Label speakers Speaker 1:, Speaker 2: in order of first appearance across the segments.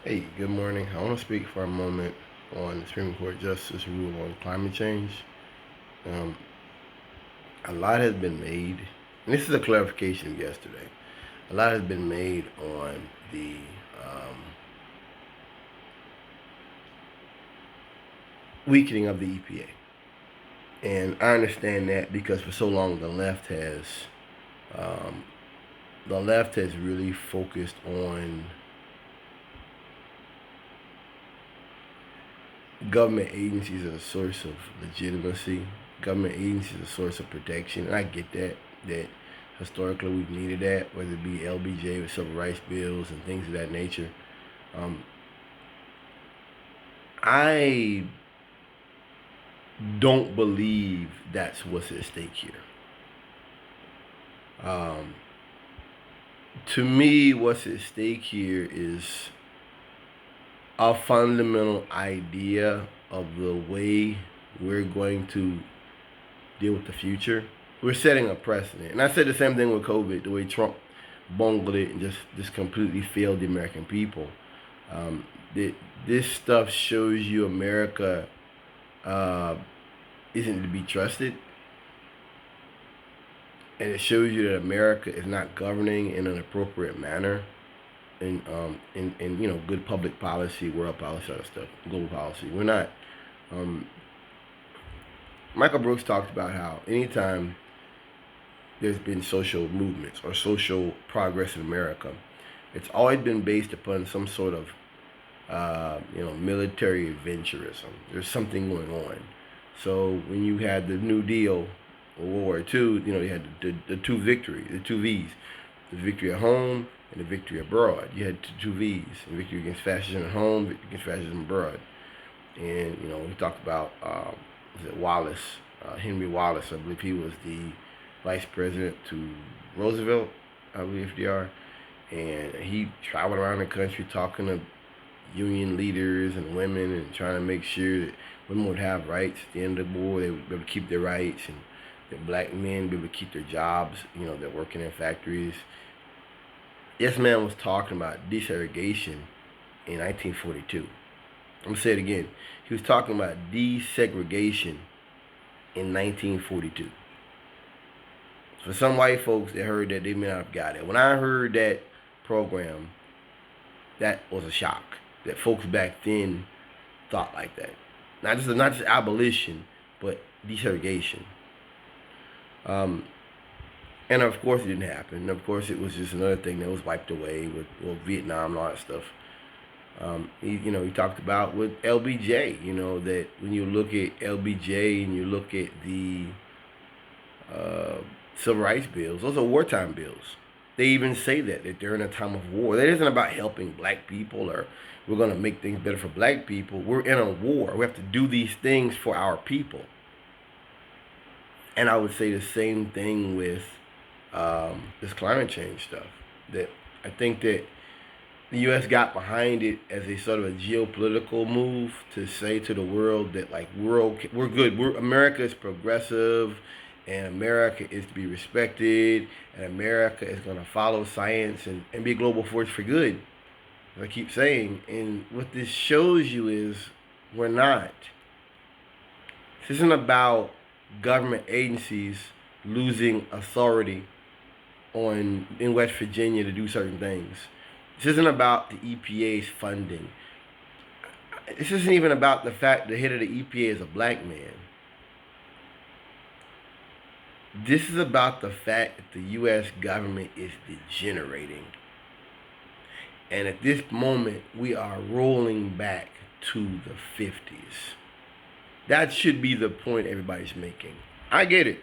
Speaker 1: Hey, good morning. I want to speak for a moment on the Supreme Court Justice rule on climate change. Um, a lot has been made, and this is a clarification of yesterday. A lot has been made on the weakening of the EPA. And I understand that because for so long um, the left has really focused on government agencies as a source of legitimacy, government agencies as a source of protection, and I get that historically we've needed that, whether it be LBJ with civil rights bills and things of that nature. Um, I don't believe that's what's at stake here. Um, to me, what's at stake here is a fundamental idea of the way we're going to deal with the future. We're setting a precedent. And I said the same thing with COVID, the way Trump bungled it and just completely failed the American people. Um, this stuff shows you America uh, isn't to be trusted. And it shows you that America is not governing in an appropriate manner in good public policy, world policy, other stuff, global policy. We're not. Um, Michael Brooks talked about how anytime there's been social movements or social progress in America, it's always been based upon some sort of military adventurism. There's something going on. So when you had the New Deal or World War II, you had the two victories, the two V's, the victory at home and the victory abroad. You had two V's, the victory against fascism at home, victory against fascism abroad. And we talked about was it Wallace, Henry Wallace. I believe he was the vice president to Roosevelt, I believe FDR, and he traveled around the country talking to union leaders and women and trying to make sure that women would have rights at the end of the war. They would be able to keep their rights, and that black men would be able to keep their jobs. They're working in factories. This man was talking about desegregation in 1942. I'm gonna say it again. He was talking about desegregation in 1942. For some white folks that heard that, they may not have got it. When I heard that program, that was a shock. That folks back then thought like that. Not just abolition, but desegregation. Um, and of course it didn't happen. And of course it was just another thing that was wiped away with Vietnam and all that stuff. He talked about with LBJ, that when you look at LBJ and you look at the uh, civil rights bills, those are wartime bills. They even say that they're in a time of war. That isn't about helping black people or we're going to make things better for black people. We're in a war. We have to do these things for our people. And I would say the same thing with this climate change stuff. That I think that the U.S. got behind it as a sort of a geopolitical move to say to the world that like we're okay, we're good, America is progressive, and America is to be respected, and America is going to follow science and be a global force for good. As I keep saying, and what this shows you is we're not. This isn't about government agencies losing authority on in West Virginia to do certain things. This isn't about the EPA's funding. This isn't even about the fact the head of the EPA is a black man. This is about the fact that the U.S. government is degenerating. And at this moment, we are rolling back to the 50s. That should be the point everybody's making. I get it.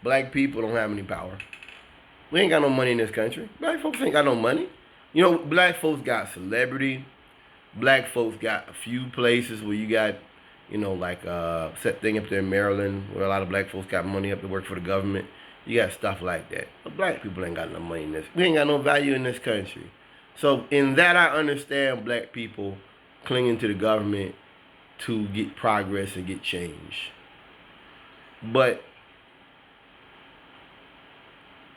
Speaker 1: Black people don't have any power. We ain't got no money in this country. Black folks ain't got no money. Black folks got celebrity. Black folks got a few places where you got, like set thing up there in Maryland where a lot of black folks got money up to work for the government. You got stuff like that. But black people ain't got no money in this. We ain't got no value in this country. So in that I understand black people clinging to the government to get progress and get change. But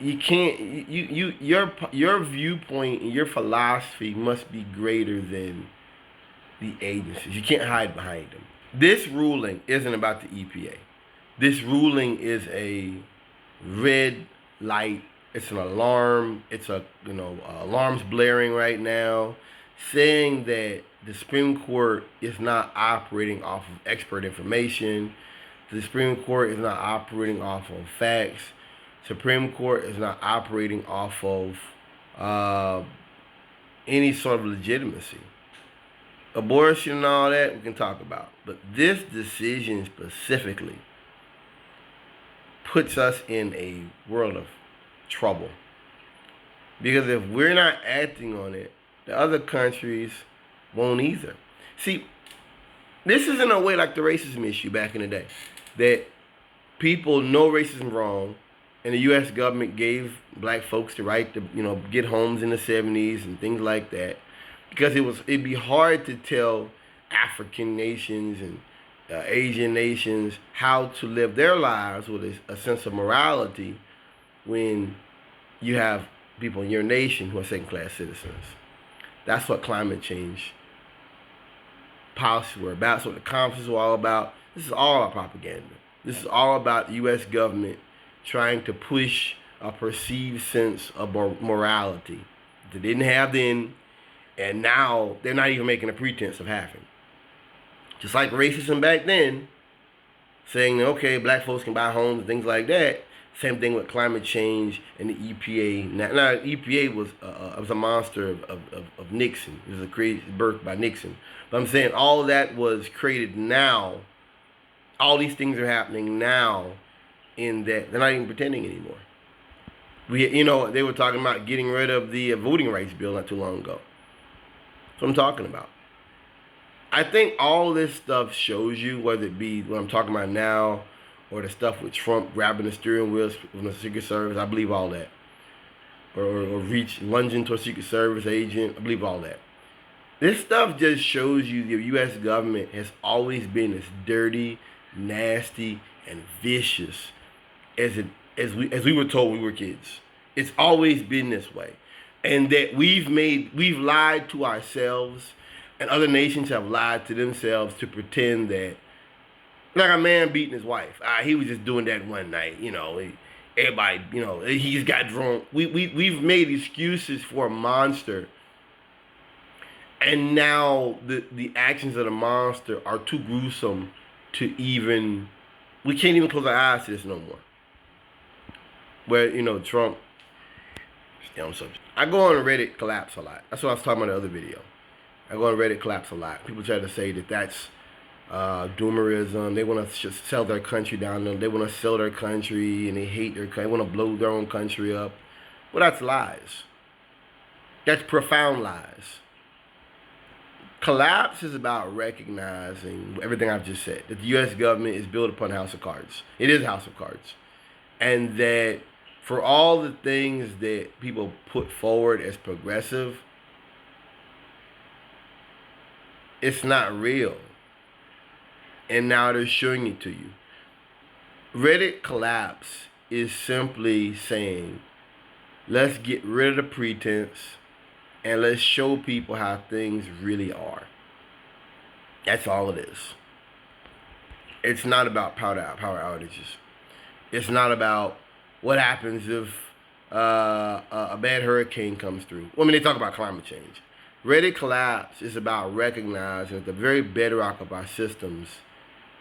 Speaker 1: you can't your viewpoint and your philosophy must be greater than the agencies. You can't hide behind them. This ruling isn't about the EPA. This ruling is a red light. It's an alarm. It's alarms blaring right now, saying that the Supreme Court is not operating off of expert information. The Supreme Court is not operating off of facts. Supreme Court is not operating off of any sort of legitimacy. Abortion and all that we can talk about, but this decision specifically puts us in a world of trouble, because if we're not acting on it, the other countries won't either. See, this is in a way like the racism issue back in the day, that people know racism wrong, and the U.S. government gave black folks the right to, get homes in the 70s and things like that, because it'd be hard to tell African nations and Asian nations how to live their lives with a sense of morality when you have people in your nation who are second-class citizens. That's what climate change policies were about. That's what the conferences were all about. This is all about propaganda. This is all about the U.S. government trying to push a perceived sense of morality that they didn't have then, and now they're not even making a pretense of having. Just like racism back then, saying, okay, black folks can buy homes and things like that. Same thing with climate change and the EPA. Now EPA was a monster of Nixon. It was a created birth by Nixon. But I'm saying all of that was created now. All these things are happening now, in that they're not even pretending anymore. They were talking about getting rid of the voting rights bill not too long ago. That's what I'm talking about. I think all this stuff shows you, whether it be what I'm talking about now, or the stuff with Trump grabbing the steering wheel from the Secret Service. I believe all that. Or lunging to a Secret Service agent. I believe all that. This stuff just shows you the U.S. government has always been as dirty, nasty, and vicious as we were told when we were kids. It's always been this way. And that we've lied to ourselves, and other nations have lied to themselves to pretend that, like a man beating his wife. He was just doing that one night, everybody, he just got drunk. We've made excuses for a monster, and now the actions of the monster are too gruesome to even, we can't even close our eyes to this no more. Where, Trump, I go on Reddit collapse a lot. That's what I was talking about in the other video. I go on Reddit collapse a lot. People try to say that that's doomerism. They want to just sell their country down. They want to sell their country, and they hate their country. They want to blow their own country up. Well, that's lies. That's profound lies. Collapse is about recognizing everything I've just said, that the U.S. government is built upon a house of cards. It is a house of cards. And that for all the things that people put forward as progressive, it's not real. And now they're showing it to you. Reddit collapse is simply saying, let's get rid of the pretense and let's show people how things really are. That's all it is. It's not about power outages. It's not about what happens if a bad hurricane comes through. Well, they talk about climate change. Reddit collapse is about recognizing that the very bedrock of our systems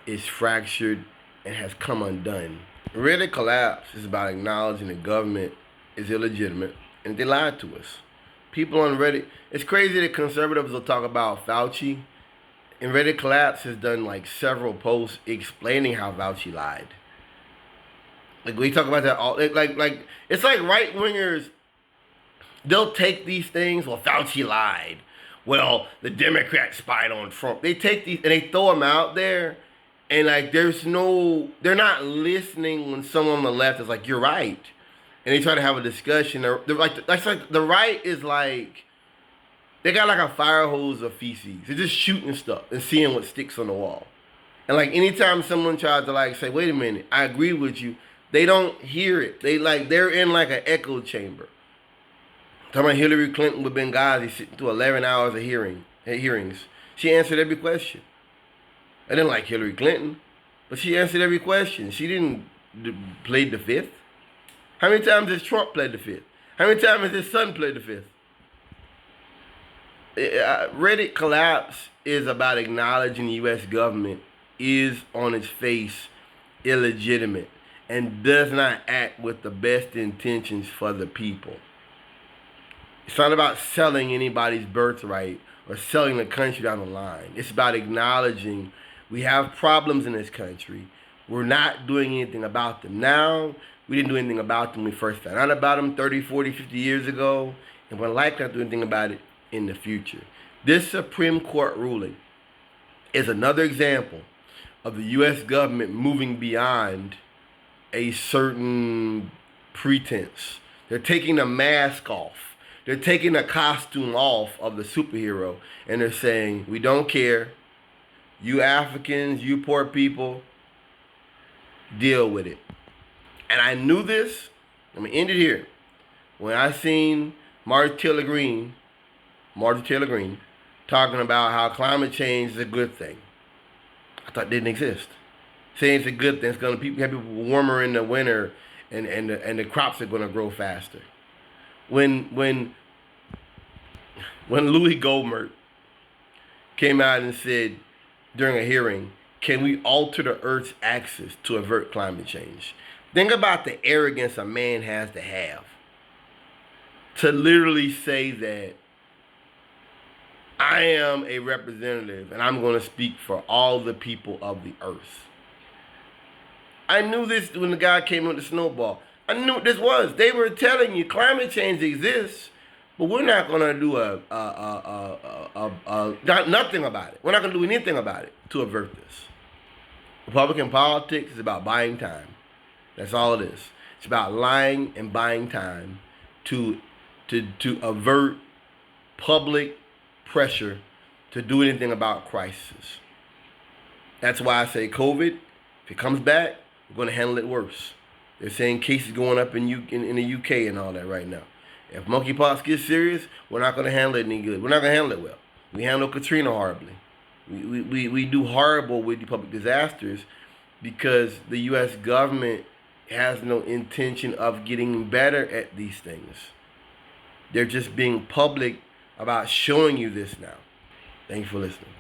Speaker 1: is fractured and has come undone. Reddit collapse is about acknowledging the government is illegitimate and they lied to us. People on Reddit, it's crazy that conservatives will talk about Fauci, and Reddit collapse has done like several posts explaining how Fauci lied. Like we talk about that all, like it's like right wingers. They'll take these things. Well, Fauci lied. Well, the Democrats spied on Trump. They take these and they throw them out there, and like they're not listening when someone on the left is like, "You're right," and they try to have a discussion. They're like, that's like the right is like, they got like a fire hose of feces. They're just shooting stuff and seeing what sticks on the wall. And like anytime someone tries to like say, "Wait a minute, I agree with you," they don't hear it. They're in like an echo chamber. Talking about Hillary Clinton with Benghazi sitting through 11 hours of hearing. at hearings. She answered every question. I didn't like Hillary Clinton, but she answered every question. She didn't plead the fifth. How many times has Trump played the fifth? How many times has his son played the fifth? Reddit collapse is about acknowledging the U.S. government is on its face illegitimate and does not act with the best intentions for the people. It's not about selling anybody's birthright or selling the country down the line. It's about acknowledging we have problems in this country. We're not doing anything about them now. We didn't do anything about them when we first found out about them 30, 40, 50 years ago. And we're likely not to do anything about it in the future. This Supreme Court ruling is another example of the U.S. government moving beyond a certain pretense. They're taking the mask off. They're taking the costume off of the superhero, and they're saying, we don't care. You Africans, you poor people, deal with it. And I knew this. I'm going to end it here. When I seen Marjorie Taylor Greene talking about how climate change is a good thing. I thought it didn't exist. Saying it's a good thing. It's going to have people warmer in the winter, and the crops are going to grow faster. When Louis Goldberg came out and said during a hearing, can we alter the Earth's axis to avert climate change? Think about the arrogance a man has to have to literally say that I am a representative and I'm going to speak for all the people of the earth. I knew this when the guy came with the snowball. I knew what this was. They were telling you climate change exists, but we're not going to do nothing about it. We're not going to do anything about it to avert this. Republican politics is about buying time. That's all it is. It's about lying and buying time to avert public pressure to do anything about crisis. That's why I say COVID, if it comes back, we're going to handle it worse. They're saying cases going up in the UK and all that right now. If monkeypox gets serious, we're not going to handle it any good. We're not going to handle it well. We handle Katrina horribly. We do horrible with the public disasters because the U.S. government has no intention of getting better at these things. They're just being public about showing you this now. Thank you for listening.